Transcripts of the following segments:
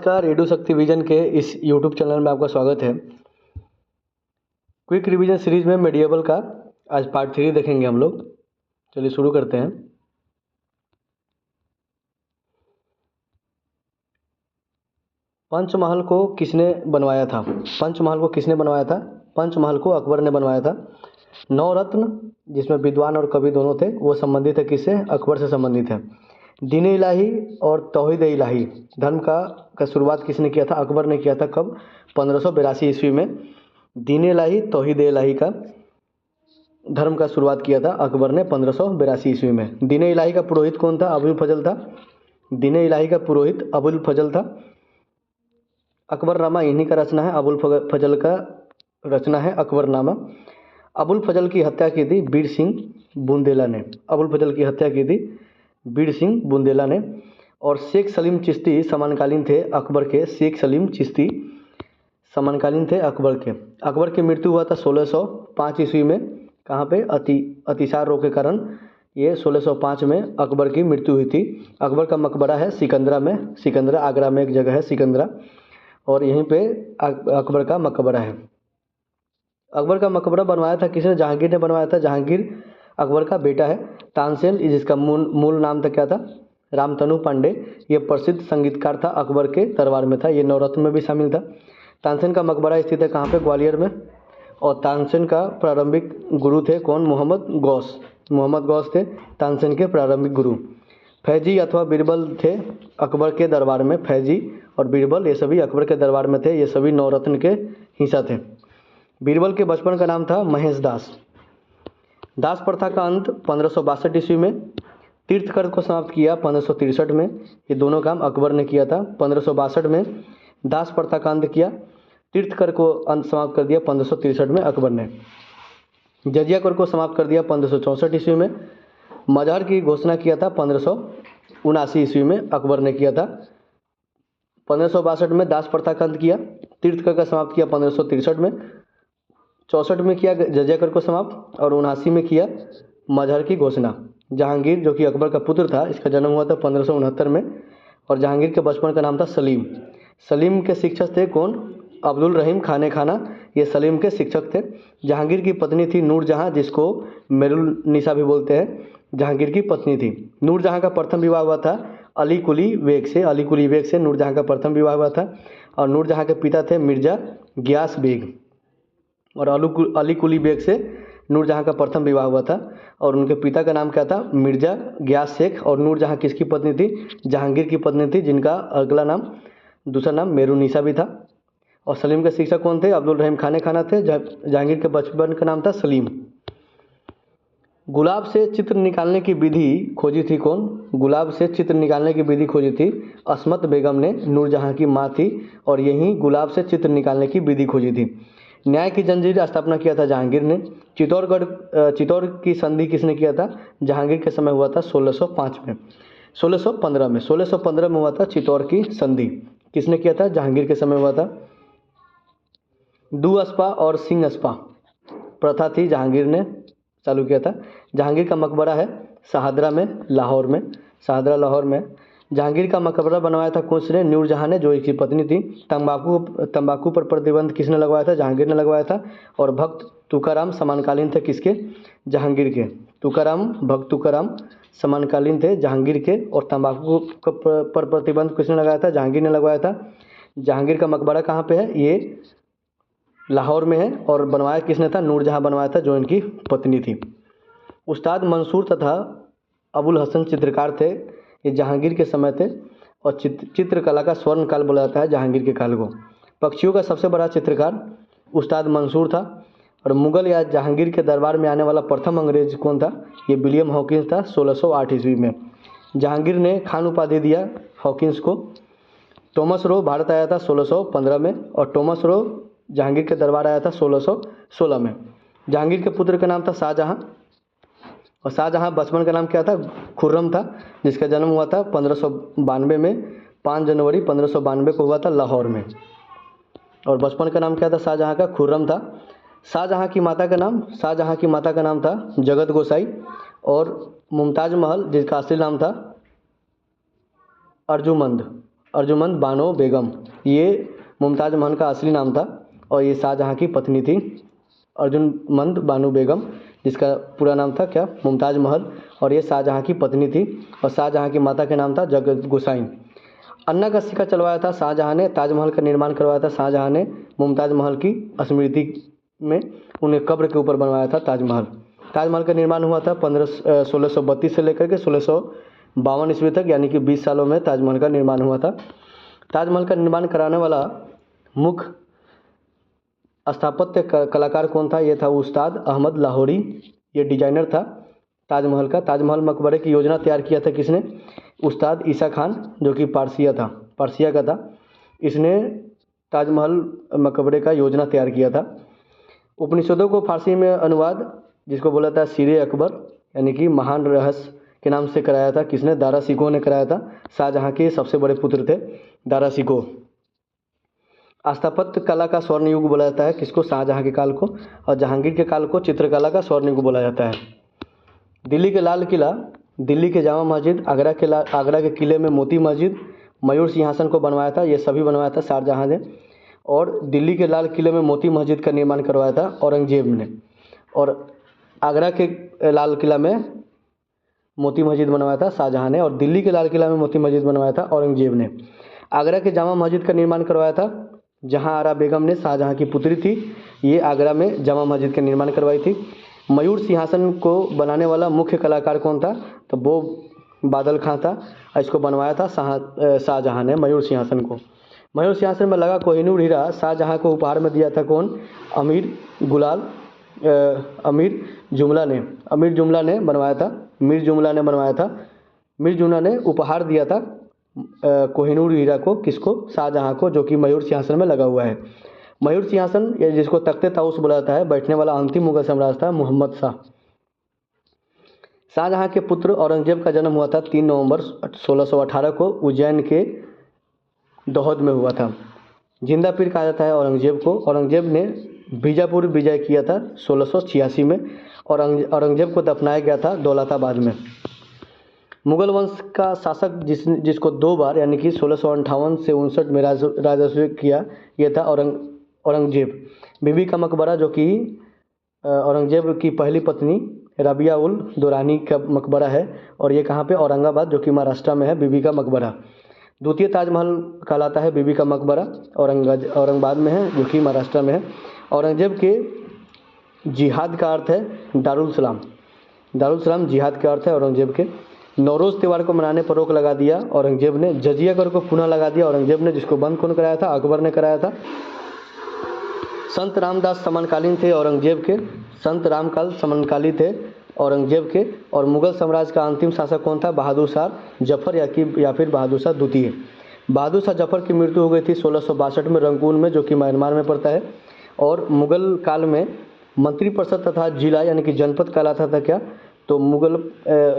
नमस्कार, रेडियो शक्ति विजन के इस यूट्यूब चैनल में आपका स्वागत है। क्विक रिवीजन सीरीज में मेडिएवल का आज पार्ट 3 देखेंगे हम लोग। चलिए शुरू करते हैं। पंचमहल को किसने बनवाया था? पंचमहल को अकबर ने बनवाया था। नवरत्न, जिसमें विद्वान और कवि दोनों थे, वो संबंधित है किससे? अकबर से संबंधित है। दीन इलाही और तौहीद इलाही धर्म का शुरुआत किसने किया था? अकबर ने किया था। कब? 1582 ईस्वी में दीन इलाही तौहीद इलाही का धर्म का शुरुआत किया था अकबर ने 1582 ईस्वी में। दीन इलाही का पुरोहित कौन था? अबुल फजल था। दीन इलाही का पुरोहित अबुल फजल था। अकबरनामा इन्हीं का रचना है। अबुल फजल का रचना है अकबरनामा। अबुल फजल की हत्या की थी बीर सिंह बुंदेला ने। अबुल फजल की हत्या की थी बीर सिंह बुंदेला ने। और शेख सलीम चिश्ती समकालीन थे अकबर के। शेख सलीम चिश्ती समकालीन थे अकबर के। अकबर की मृत्यु हुआ था 1605 ईस्वी में। कहाँ पे? अतिसार रोग के कारण ये 1605 में अकबर की मृत्यु हुई थी। अकबर का मकबरा है सिकंदरा में। सिकंदरा आगरा में एक जगह है सिकंदरा, और यहीं पे अकबर का मकबरा है। अकबर का मकबरा बनवाया था किसने? जहांगीर ने बनवाया था। जहांगीर अकबर का बेटा है। तानसेन, जिसका मूल नाम था क्या था? रामतनु पांडे। ये प्रसिद्ध संगीतकार था, अकबर के दरबार में था। ये नवरत्न में भी शामिल था। तानसेन का मकबरा स्थित है कहाँ पे? ग्वालियर में। और तानसेन का प्रारंभिक गुरु थे कौन? मोहम्मद गौस। मोहम्मद गौस थे तानसेन के प्रारंभिक गुरु। फैजी अथवा बीरबल थे अकबर के दरबार में। फैजी और बीरबल ये सभी अकबर के दरबार में थे। ये सभी नवरत्न के हिस्सा थे। बीरबल के बचपन का नाम था महेश दास। दास प्रथा का अंत 1562 ईस्वी में। तीर्थकर को समाप्त किया 1563 में। ये दोनों काम अकबर ने किया था। 1562 में दास प्रथा का अंत किया। तीर्थकर को अंत समाप्त कर दिया 1563 में अकबर ने। जजिया कर को समाप्त कर दिया 1564 ईस्वी में। मजहर की घोषणा किया था 1579 ईस्वी में अकबर ने किया था। 1562 में दास प्रथा का अंत किया। तीर्थकर का समाप्त किया 1563 में। 64 में किया जजिया कर को समाप्त, और 79 में किया मजहर की घोषणा। जहांगीर, जो कि अकबर का पुत्र था, इसका जन्म हुआ था 1569 में। और जहांगीर के बचपन का नाम था सलीम। सलीम के शिक्षक थे कौन? अब्दुल रहीम खाने खाना, ये सलीम के शिक्षक थे। जहांगीर की पत्नी थी नूरजहां, जिसको मेरुन्निसा भी बोलते हैं। जहांगीर की पत्नी थी। नूरजहां का प्रथम विवाह हुआ था अली कुली बेग से। अली कुली बेग से नूरजहां का प्रथम विवाह हुआ था। और नूरजहां के पिता थे मिर्जा गियास बेग। और अली कुली बेग से नूरजहां का प्रथम विवाह हुआ था। और उनके पिता का नाम क्या था? मिर्जा गियास शेख। और नूरजहां किसकी पत्नी थी? जहांगीर की पत्नी थी, जिनका अगला नाम, दूसरा नाम मेरुन्निसा भी था। और सलीम के शिक्षक कौन थे? अब्दुल रहीम खाने खाना थे। जहांगीर के बचपन का नाम था सलीम। गुलाब से चित्र निकालने की विधि खोजी थी कौन? गुलाब से चित्र निकालने की विधि खोजी थी अस्मत बेगम ने। नूरजहां की माँ थी, और यही गुलाब से चित्र निकालने की विधि खोजी थी। न्याय की जंजीर स्थापना किया था जहांगीर ने। चित्तौड़ की संधि किसने किया था? जहांगीर के समय हुआ था 1605 में। 1615 में हुआ था चित्तौड़ की संधि। किसने किया था? जहांगीर के समय हुआ था। दुअस्पा और सिंहस्पा प्रथा थी, जहांगीर ने चालू किया था। जहांगीर का मकबरा है शाहदरा में, लाहौर में। शाहदरा लाहौर में जहांगीर का मकबरा बनवाया था किसने? नूरजहां ने, जो इसकी पत्नी थी। तंबाकू पर प्रतिबंध किसने लगवाया था? जहांगीर ने लगवाया था। और भक्त तुकाराम समकालीन थे किसके? जहांगीर के। भक्त तुकाराम समकालीन थे जहांगीर के। और तंबाकू पर प्रतिबंध किसने लगाया था? जहांगीर ने लगवाया था। जहांगीर का मकबरा कहाँ पे है? ये लाहौर में है। और बनवाया किसने था? नूरजहां बनवाया था, जो इनकी पत्नी थी। उस्ताद मंसूर तथा अबुल हसन चित्रकार थे। ये जहांगीर के समय थे। और चित्रकला का स्वर्ण काल बोला जाता है जहांगीर के काल को। पक्षियों का सबसे बड़ा चित्रकार उस्ताद मंसूर था। और मुगल या जहांगीर के दरबार में आने वाला प्रथम अंग्रेज कौन था? ये विलियम हॉकिंस था 1608 ईस्वी में। जहांगीर ने खान उपाधि दिया हॉकिंस को। टॉमस रो भारत आया था 1615 में। और टॉमस रो जहांगीर के दरबार आया था 1616 में। जहांगीर के पुत्र का नाम था शाहजहां। और शाहजहां बचपन का नाम क्या था? खुर्रम था, जिसका जन्म हुआ था 1592 में। 5 जनवरी 1592 को हुआ था लाहौर में। और बचपन का नाम क्या था शाहजहां का? खुर्रम था। शाहजहां की माता का नाम था जगत गोसाई। और मुमताज महल, जिसका असली नाम था अर्जुमंद। अर्जुमंद बानो बेगम, ये मुमताज़ महल का असली नाम था और ये शाहजहाँ की पत्नी थी। अर्जुमंद बानो बेगम, जिसका पूरा नाम था क्या, मुमताज़ महल, और ये शाहजहाँ की पत्नी थी और शाहजहाँ की माता का नाम था जगत गोसाइन। अन्ना का सिक्का चलवाया था शाहजहाँ ने, ताजमहल का निर्माण करवाया था शाहजहाँ ने मुमताज़ महल की स्मृति में, उन्हें कब्र के ऊपर बनवाया था ताजमहल। ताजमहल का निर्माण हुआ था 1632 से लेकर के 1652 ईस्वी तक, यानी कि 20 सालों में ताजमहल का निर्माण हुआ था। ताजमहल का निर्माण कराने वाला मुख्य स्थापत्य कलाकार कौन था, ये था उस्ताद अहमद लाहौरी, ये डिजाइनर था ताजमहल का। ताजमहल मकबरे की योजना तैयार किया था किसने, उस्ताद ईसा खान, जो कि पारसिया का था। इसने ताजमहल मकबरे का योजना तैयार किया था। उपनिषदों को फारसी में अनुवाद, जिसको बोला था सीरे अकबर, यानी कि महान रहस्य के नाम से कराया था किसने, दारा शिकोह ने कराया था। शाहजहाँ के सबसे बड़े पुत्र थे दारा शिकोह। स्थापत्य कला का स्वर्ण युग बोला जाता है किसको, शाहजहाँ के काल को, और जहांगीर के काल को चित्रकला का स्वर्ण युग बोला जाता है। दिल्ली के लाल किला, दिल्ली के जामा मस्जिद, आगरा के किले में मोती मस्जिद, मयूर सिंहासन को बनवाया था, ये सभी बनवाया था शाहजहाँ ने। और दिल्ली के लाल किले में मोती मस्जिद का निर्माण करवाया था औरंगजेब ने, और आगरा के लाल किला में मोती मस्जिद बनवाया था शाहजहाँ ने, और दिल्ली के लाल किला में मोती मस्जिद बनवाया था औरंगजेब ने। आगरा के जामा मस्जिद का निर्माण करवाया था जहां आरा बेगम ने, शाहजहाँ की पुत्री थी, ये आगरा में जामा मस्जिद का निर्माण करवाई थी। मयूर सिंहासन को बनाने वाला मुख्य कलाकार कौन था, तो वो बादल खां था, इसको बनवाया था शाहजहाँ ने मयूर सिंहासन को। मयूर सिंहासन में लगा कोहिनूर हीरा शाहजहाँ को उपहार में दिया था कौन, अमीर जुमला ने बनवाया था। मीर जुमला ने उपहार दिया था कोहिनूर हीरा को, किसको, शाहजहाँ को, जो कि मयूर सिंहासन में लगा हुआ है। मयूर सिंहासन, जिसको तख्ते ताउस बुलाया जाता है, बैठने वाला अंतिम मुगल सम्राट था मोहम्मद शाह। शाहजहाँ के पुत्र औरंगजेब का जन्म हुआ था 3 नवंबर 1618 को उज्जैन के दोहद में हुआ था। जिंदा पीर कहा जाता है औरंगजेब को। औरंगजेब ने बीजापुर विजय किया था 1686 में, और औरंगजेब को दफनाया गया था दौलताबाद में। मुगल वंश का शासक जिसको 2 बार, यानी कि 1658 से 59 में राजस्व किया, यह था औरंगजेब। बीबी का मकबरा, जो कि औरंगजेब की पहली पत्नी रबिया उल दुरानी का मकबरा है, और ये कहाँ पे, औरंगाबाद, जो कि महाराष्ट्र में है, बीबी का मकबरा। द्वितीय ताजमहल कहलाता है बीबी का मकबरा, औरंगाबाद में है, जो कि महाराष्ट्र में है। औरंगजेब के जिहाद का अर्थ है दारुल सलाम जिहाद का अर्थ है औरंगजेब के। नौरोज़ त्यौहार को मनाने पर रोक लगा दिया औरंगजेब ने। जजिया कर को पुनः लगा दिया औरंगजेब ने, जिसको बंद कौन कराया था, अकबर ने कराया था। संत रामदास समकालीन थे औरंगजेब के, संत रामकाल समकालीन थे औरंगजेब के। और मुगल साम्राज्य का अंतिम शासक कौन था, बहादुर शाह जफर, या फिर बहादुर शाह द्वितीय। बहादुर शाह जफर की मृत्यु हो गई थी 1662 में रंगून में, जो कि म्यांमार में पड़ता है। और मुगल काल में मंत्रिपरिषद तथा जिला, यानी कि जनपद कहलाता था क्या, तो मुगल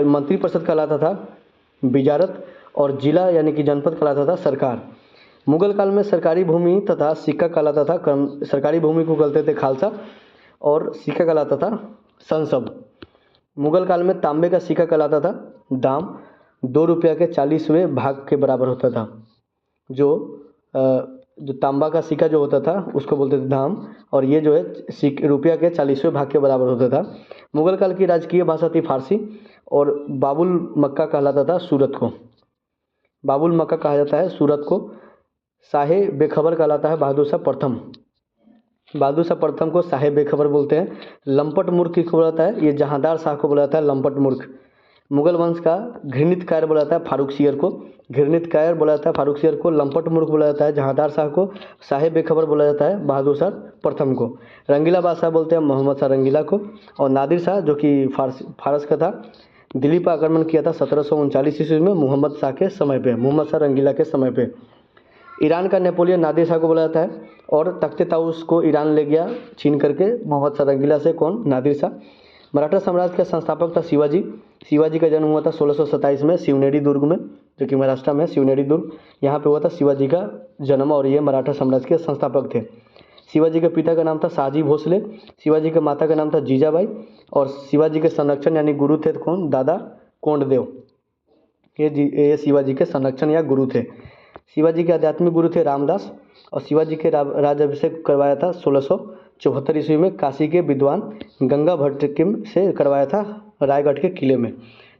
मंत्रिपरिषद कहलाता था विजारत, और जिला यानी कि जनपद कहलाता था सरकार। मुगल काल में सरकारी भूमि तथा सिक्का कहलाता था, सरकारी भूमि को कहते थे खालसा, और सिक्का कहलाता था संसब। मुगल काल में तांबे का सिक्का कहलाता था दाम, 2 रुपया के 40वें भाग के बराबर होता था। जो तांबा का सिक्का जो होता था उसको बोलते थे दाम, और ये जो है रुपया के 40वें भाग के बराबर होता था। मुगल काल की राजकीय भाषा थी फारसी, और बाबुल मक्का कहलाता था सूरत को, बाबुल मक्का कहा जाता है सूरत को। शाहे बेखबर कहलाता है बहादुर शाह प्रथम, बहादुर शाह प्रथम को शाहे बेखबर बोलते हैं। लंपट मूर्ख किसको बोला जाता है, ये जहांदार शाह को बोला जाता है लंपट मूर्ख। मुगल वंश का घृणित कायर बोला जाता है फारूक सियर को, घृणित कायर बोला जाता है फारूक सियर को। लंपट मूर्ख बोला जाता है जहांदार शाह को। शाहे बेखबर बोला जाता है बहादुर शाह प्रथम को। रंगीला बादशाह बोलते हैं मोहम्मद शाह रंगीला को। और नादिर शाह, जो कि फारस का था, दिल्ली पर आक्रमण किया था 1739 ईस्वी में मोहम्मद शाह के समय पे, मोहम्मद शाह रंगीला के समय पे। ईरान का नेपोलियन नादिर शाह को बोला जाता है, और तख्ते ताउस को ईरान ले गया छीन करके मोहम्मद शाह रंगीला से, कौन, नादिर शाह। मराठा साम्राज्य का संस्थापक था शिवाजी। शिवाजी का जन्म हुआ था 1627 में शिवनेरी दुर्ग में, जो कि महाराष्ट्र में है, शिवनेरी दुर्ग, यहाँ पे हुआ था शिवाजी का जन्म, और ये मराठा साम्राज्य के संस्थापक थे। शिवाजी के पिता का नाम था शाहजी भोसले, शिवाजी के माता का नाम था जीजाबाई, और शिवाजी के संरक्षण यानी गुरु थे कौन, दादा कोंडदेव। ये शिवाजी के संरक्षण या गुरु थे। शिवाजी के आध्यात्मिक गुरु थे रामदास और शिवाजी के राज्याभिषेक करवाया था 1674 ईस्वी में काशी के विद्वान गंगा भट्ट से करवाया था रायगढ़ के किले में।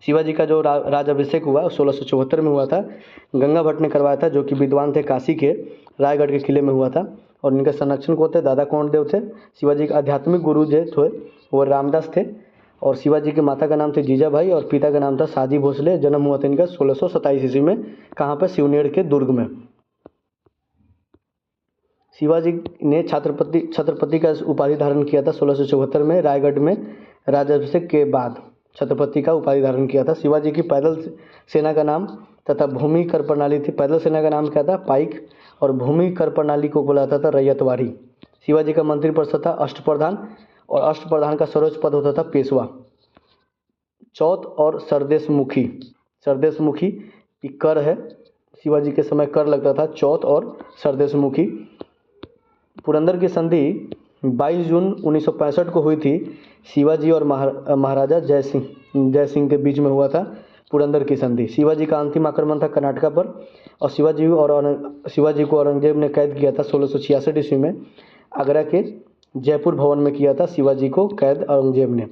शिवाजी का जो राज्याभिषेक हुआ 1674 में हुआ था, गंगा भट्ट ने करवाया था, जो कि विद्वान थे, काशी के रायगढ़ के किले में हुआ था। और इनके संरक्षण कौन थे? दादा कोंडदेव थे। शिवाजी के आध्यात्मिक गुरु जो थे वो रामदास थे और शिवाजी की माता का नाम थे जीजाबाई और पिता का नाम था साजी भोसले। जन्म हुआ था इनका 1627 ईस्वी में। कहाँ पर? सिवनेर के दुर्ग में। शिवाजी ने छत्रपति का उपाधि धारण किया था 1674 में रायगढ़ में राज्याभिषेक के बाद छत्रपति का उपाधि धारण किया था। शिवाजी की पैदल सेना का नाम तथा भूमि कर प्रणाली थी। पैदल सेना का नाम क्या था? पाइक। और भूमि कर प्रणाली को बोला जाता था रैयतवाड़ी। शिवाजी का मंत्रिपरिषद था अष्टप्रधान और अष्टप्रधान का सर्वोच्च पद होता था पेशवा। चौथ और सरदेशमुखी। सरदेशमुखी कर है, शिवाजी के समय कर लगता था। चौथ और सरदेशमुखी। पुरंदर की संधि 22 जून 1965 को हुई थी। शिवाजी और महाराजा जय सिंह के बीच में हुआ था पुरंदर की संधि। शिवाजी का अंतिम आक्रमण था कर्नाटका पर और शिवाजी को औरंगजेब ने कैद किया था 1666 ईस्वी में। आगरा के जयपुर भवन में किया था शिवाजी को कैद औरंगजेब ने।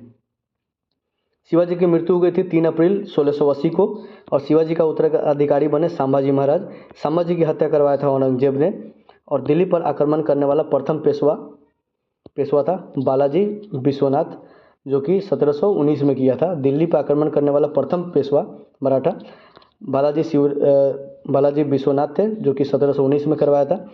शिवाजी की मृत्यु हो गई थी 3 अप्रैल 1680 को और शिवाजी का उत्तराधिकारी बने संभाजी महाराज। संभाजी की हत्या करवाया था औरंगजेब ने और दिल्ली पर आक्रमण करने वाला प्रथम पेशवा था बालाजी विश्वनाथ, जो कि 1719 में किया था। दिल्ली पर आक्रमण करने वाला प्रथम पेशवा मराठा बालाजी विश्वनाथ थे, जो कि 1719 में करवाया था।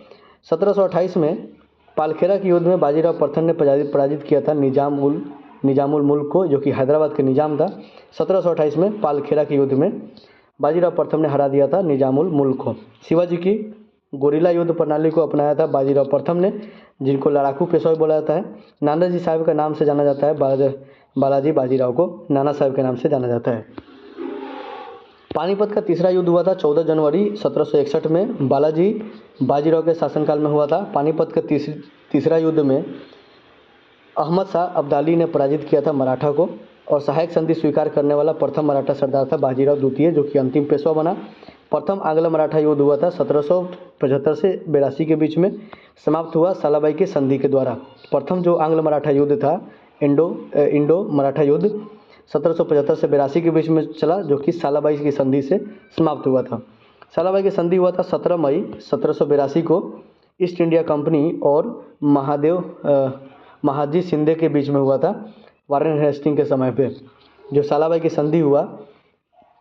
1728 में पालखेरा के युद्ध में बाजीराव प्रथम ने पराजित किया था निजामुल मुल्क को, जो कि हैदराबाद के निजाम था। 1728 में पालखेरा के युद्ध में बाजीराव प्रथम ने हरा दिया था निजामुल मुल्क को। शिवाजी की गोरिल्ला युद्ध प्रणाली को अपनाया था बाजीराव प्रथम ने, जिनको लड़ाकू पेशवा बोला जाता है। नाना जी साहब के नाम से जाना जाता है। बालाजी बाजीराव को नाना साहब के नाम से जाना जाता है। पानीपत का तीसरा युद्ध हुआ था 14 जनवरी 1761 में। बालाजी बाजीराव के शासनकाल में हुआ था। पानीपत के तीसरा युद्ध में अहमद शाह अब्दाली ने पराजित किया था मराठा को और सहायक संधि स्वीकार करने वाला प्रथम मराठा सरदार था बाजीराव द्वितीय, जो कि अंतिम पेशवा बना। प्रथम आंग्ल मराठा युद्ध हुआ था 1775 से 82 के बीच में, समाप्त हुआ सालाबाई की संधि के द्वारा। प्रथम जो आंग्ल मराठा युद्ध था इंडो मराठा युद्ध 1775 से 82 के बीच में चला, जो कि सालाबाई की संधि से समाप्त हुआ था। सालाबाई की संधि हुआ था 17 मई 1782 को ईस्ट इंडिया कंपनी और महाजी शिंदे के बीच में हुआ था। वारेन हेस्टिंग के समय पे जो सालाबाई की संधि हुआ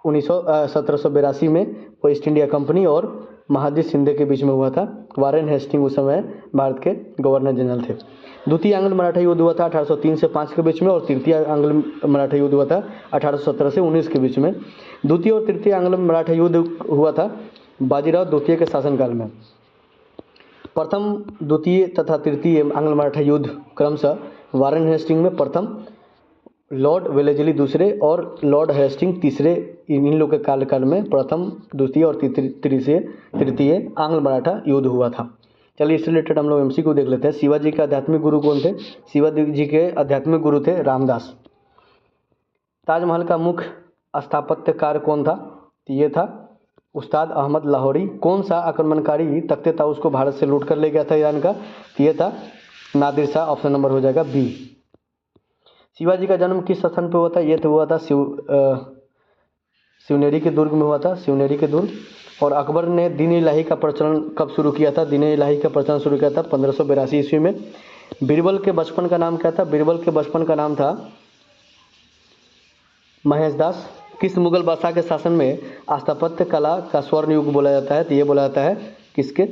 1782 में, वो ईस्ट इंडिया कंपनी और महाजी शिंदे के बीच में हुआ था। वारेन हेस्टिंग उस समय भारत के गवर्नर जनरल थे। द्वितीय आंग्ल मराठा युद्ध हुआ था 1803 से 5 के बीच में और तृतीय आंग्ल मराठा युद्ध हुआ था 1817 से 19 के बीच में। द्वितीय और तृतीय आंग्ल मराठा युद्ध हुआ था बाजीराव द्वितीय के शासनकाल में। प्रथम, द्वितीय तथा तृतीय आंग्ल मराठा युद्ध क्रमशः वारेन हेस्टिंग में प्रथम, लॉर्ड वेलेस्ली दूसरे और लॉर्ड हेस्टिंग तीसरे, इन लोग के कार्यकाल में प्रथम, द्वितीय और तृतीय आंग्ल मराठा युद्ध हुआ था। चलिए इससे रिलेटेड हम लोग एमसीक्यू देख लेते हैं। शिवाजी के आध्यात्मिक गुरु कौन थे? शिवाजी जी के आध्यात्मिक गुरु थे रामदास। ताजमहल का मुख्य स्थापत्यकार कौन था? ये था उस्ताद अहमद लाहौरी। कौन सा आक्रमणकारी तख्ते ताउस को भारत से लूट कर ले गया था ईरान का? ये था नादिर शाह। ऑप्शन नंबर हो जाएगा बी। शिवाजी का जन्म किस स्थान पर हुआ था? ये तो हुआ था सिवनेरी के दुर्ग में हुआ था, सिवनेरी के दुर्ग। और अकबर ने दीन इलाही का प्रचलन कब शुरू किया था? दीन इलाही का प्रचलन शुरू किया था 1582 ईस्वी में। बीरबल के बचपन का नाम क्या था? बीरबल के बचपन का नाम था महेश दास। किस मुगल बादशाह के शासन में स्थापत्य कला का स्वर्ण युग बोला जाता है? तो ये बोला जाता है किसके?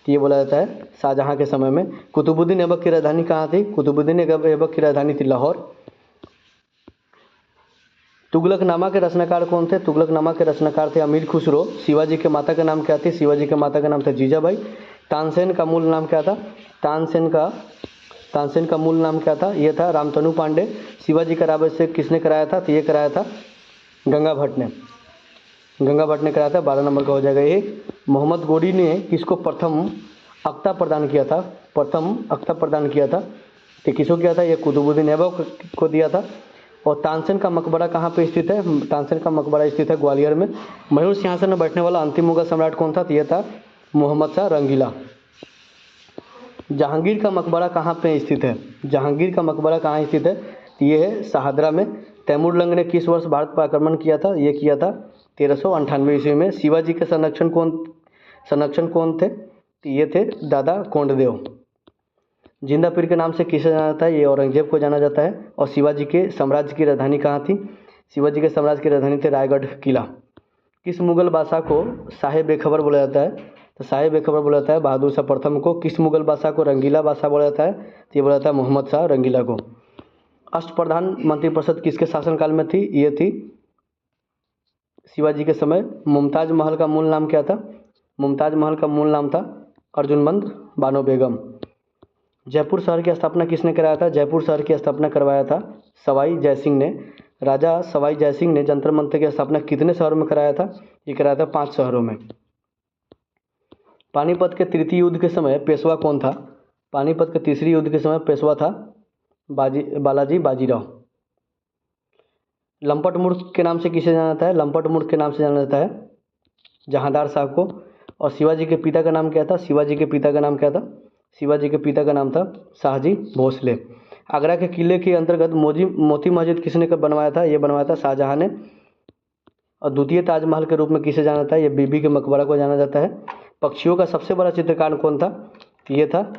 ये बोला जाता है शाहजहां के समय में। कुतुबुद्दीन ऐबक की राजधानी कहाँ थी? कुतुबुद्दीन ऐबक की राजधानी थी लाहौर। तुगलकनामा के रचनाकार कौन थे? तुगलकनामा के रचनाकार थे अमीर खुसरो। शिवाजी के माता का नाम क्या थी? शिवाजी के माता का नाम था जीजाबाई। तानसेन का मूल नाम क्या था? तानसेन का मूल नाम क्या था? ये था रामतनु पांडे। शिवाजी का राज्याभिषेक किसने कराया था? तो ये कराया था गंगा भट्ट ने कराया था। 12 नंबर का हो जाएगा ये। मोहम्मद गोरी ने किसको प्रथम अख्ता प्रदान किया था? तो किसको किया था? ये कुतुबुद्दीन ऐबक को दिया था। और तानसेन का मकबरा कहाँ पे स्थित है? तानसेन का मकबरा स्थित है ग्वालियर में। मयूर सिंहासन में बैठने वाला अंतिम मुगल सम्राट कौन था? तो ये था मोहम्मद शाह रंगीला। जहांगीर का मकबरा कहाँ पे स्थित है? जहांगीर का मकबरा कहाँ स्थित है? ये है शाहदरा में। तैमूरलंग ने किस वर्ष भारत पर आक्रमण किया था? ये किया था 1398 ईस्वी में। शिवाजी के संरक्षण कौन थे? ये थे दादा कोंडदेव। जिंदा पीर के नाम से किसे जाना जाता है? ये औरंगजेब को जाना जाता है। और शिवाजी के साम्राज्य की राजधानी कहाँ थी? शिवाजी के साम्राज्य की राजधानी थी रायगढ़ किला। किस मुगल बादशाह को शाहे बेखबर बोला जाता है? तो शाहे बेखबर बोला जाता है बहादुर शाह प्रथम को। किस मुगल बादशाह को रंगीला बादशाह बोला जाता है? तो ये बोला जाता है मोहम्मद शाह रंगीला को। अष्टप्रधान मंत्रिपरिषद किसके शासनकाल में थी? ये थी शिवाजी के समय। मुमताज महल का मूल नाम क्या था? मुमताज महल का मूल नाम था अर्जुनमंद बानो बेगम। जयपुर शहर की स्थापना किसने कराया था? जयपुर शहर की स्थापना करवाया था सवाई जयसिंह ने। राजा सवाई जयसिंह ने जंतर मंतर की स्थापना कितने शहरों में कराया था? ये कराया था 5 शहरों में। पानीपत के तृतीय युद्ध के समय पेशवा कौन था? पानीपत के तीसरी युद्ध के समय पेशवा था बालाजी बाजीराव। लंपट मूर्ख के नाम से किसे जाना जाता है? लंपट मूर्ख के नाम से जाना जाता है जहांदार शाह को। और शिवाजी के पिता का नाम क्या था? शिवाजी के पिता का नाम क्या था? शिवाजी के पिता का नाम था शाहजी भोसले। आगरा के किले के अंतर्गत मोती मस्जिद किसने बनवाया था? ये बनवाया था शाहजहां ने। और द्वितीय ताजमहल के रूप में किसे जाना जाता है? ये बीबी के मकबरा को जाना जाता है। पक्षियों का सबसे बड़ा चित्रकार कौन था? ये था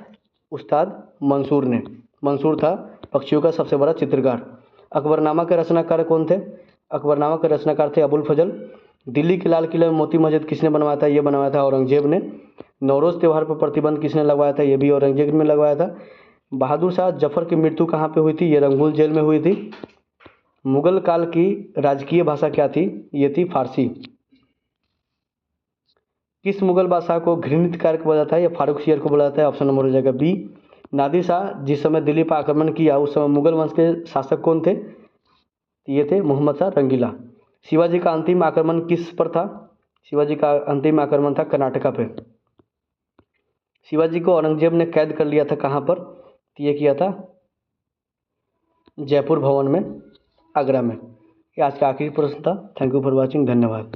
उस्ताद मंसूर ने। मंसूर था पक्षियों का सबसे बड़ा चित्रकार। अकबरनामा के रचनाकार कौन थे? अकबरनामा के रचनाकार थे अबुल फजल। दिल्ली के लाल किले में मोती मस्जिद किसने बनवाया था? ये बनवाया था औरंगजेब ने। नौरोज़ त्यौहार पर प्रतिबंध किसने लगवाया था? ये भी औरंगजेब ने लगवाया था। बहादुर शाह जफर की मृत्यु कहाँ पे हुई थी? ये रंगूल जेल में हुई थी। मुगल काल की राजकीय भाषा क्या थी? ये थी फारसी। किस मुगल बादशाह को घृणित कारक बोला जाता है? या फारूक शेर को बोला जाता है? ऑप्शन नंबर हो जाएगा बी। नादिर शाह जिस समय दिल्ली पर आक्रमण किया उस समय मुगल वंश के शासक कौन थे? ये थे मोहम्मद शाह रंगीला। शिवाजी का अंतिम आक्रमण किस पर था? शिवाजी का अंतिम आक्रमण था कर्नाटका पे। शिवाजी को औरंगजेब ने कैद कर लिया था कहाँ पर? तो ये किया था जयपुर भवन में, आगरा में। ये आज का आखिरी प्रश्न था। Thank you for watching. धन्यवाद।